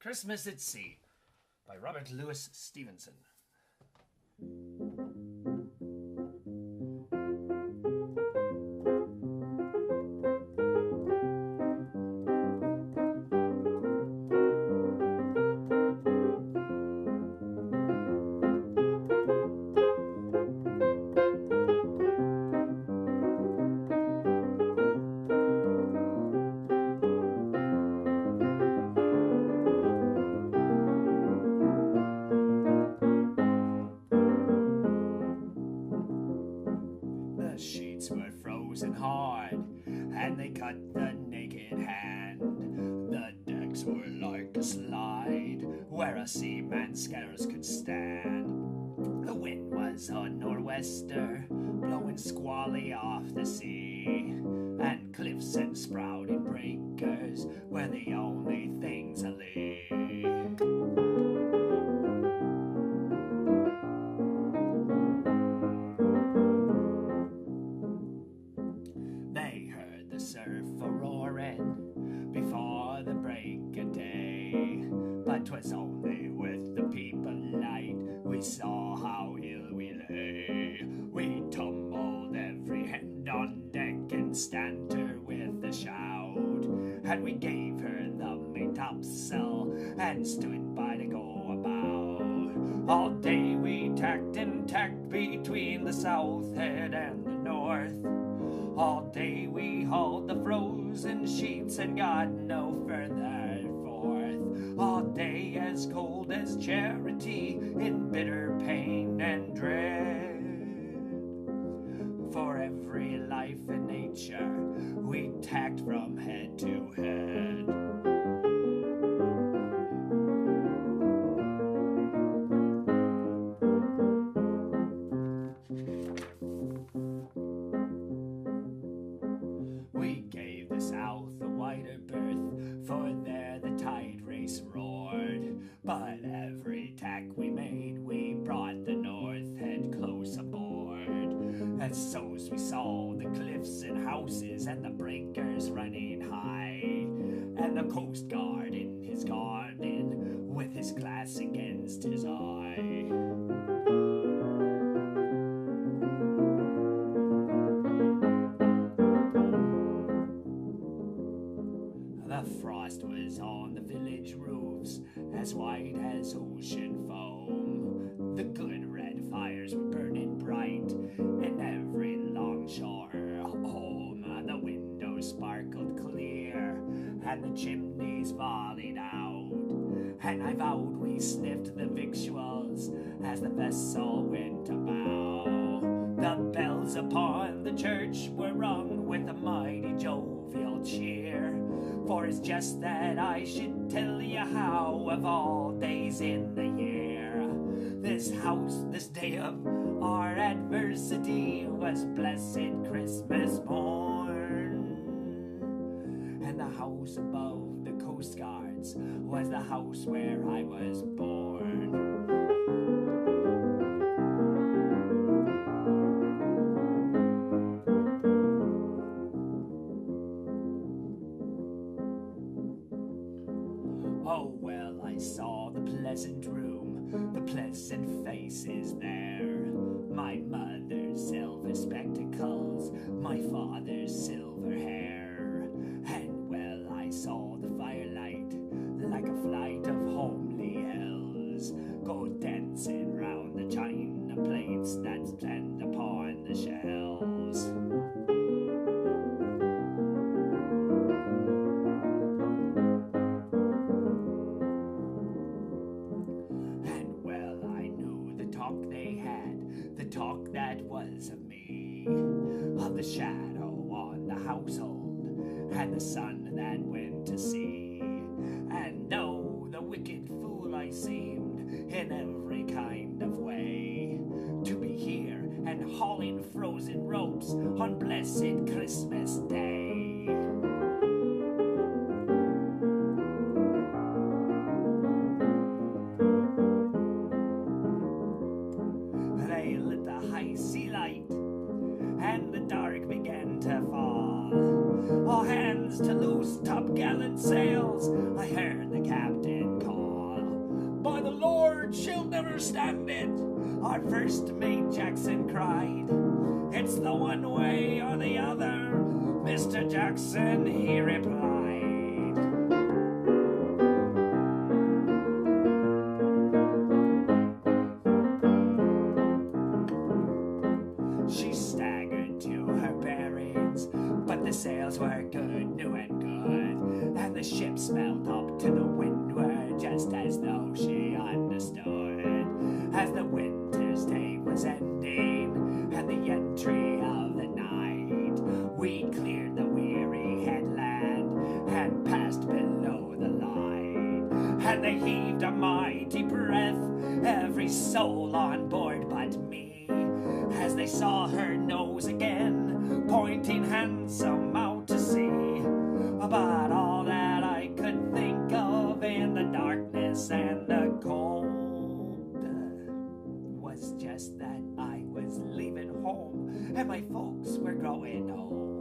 Christmas at Sea by Robert Louis Stevenson. The sheets were frozen hard, and they cut the naked hand. The decks were like a slide, where a seaman scarce could stand. The wind was a nor'wester, blowing squally off the sea, and cliffs and sprouting breakers were the only things a lee. They heard the surf a-roaring before the break of day, but 'twas only with the peep of light we saw how ill we lay. We tumbled every hand on deck and stamped her with a shout, and we gave her the main-topsail and stood by to go about. All day we tacked and tacked between the south head and the north. All day we hauled the frozen sheets and got no further forth. All day as cold as charity in bitter pain and dread. For every life in nature we tacked from head to head. We gave the south a wider berth, for there the tide race roared. But every tack we made, we brought the north head close aboard. And so's we saw the cliffs and houses and the breakers running high, and the coast guard in his garden with his glass against his eye. The frost was on the village roofs, as white as ocean foam. The good red fires were burning bright in every longshore home. The windows sparkled clear, and the chimneys volleyed out. And I vowed we sniffed the victuals as the vessel went about. The bells upon the church were rung with a mighty jovial cheer. For it's just that I should tell you how, of all days in the year, this house, this day of our adversity, was blessed Christmas morn. And the house above the coast guards was the house where I was born. Oh, well, I saw the pleasant room, the pleasant faces there. My mother's silver spectacles, my father's silver hair. And, well, I saw the firelight, like a flight of homely elves, go dancing round the china plates that stand upon the shelves. Talk they had, the talk that was of me, of the shadow on the household, and the sun that went to sea. And oh, the wicked fool I seemed in every kind of way, to be here and hauling frozen ropes on blessed Christmas Day. They lit the high sea light, and the dark began to fall. All hands to loose topgallant sails, I heard the captain call. she'll never stand it. Our first mate Jackson cried, it's the one way or the other, Mr. Jackson, he replied. She staggered to her bearings, but the sails were good, new and good, and the ship smelled up to the windward, just as though she understood. As the winter's day was ending, and the entry of the night, we cleared the weary headland, and passed below the light, and they heaved a mighty breath, every soul on board but me, as they saw her nose again, pointing handsome out to sea. But all that I could think of in the darkness and the cold was just that I was leaving home and my folks were growing old.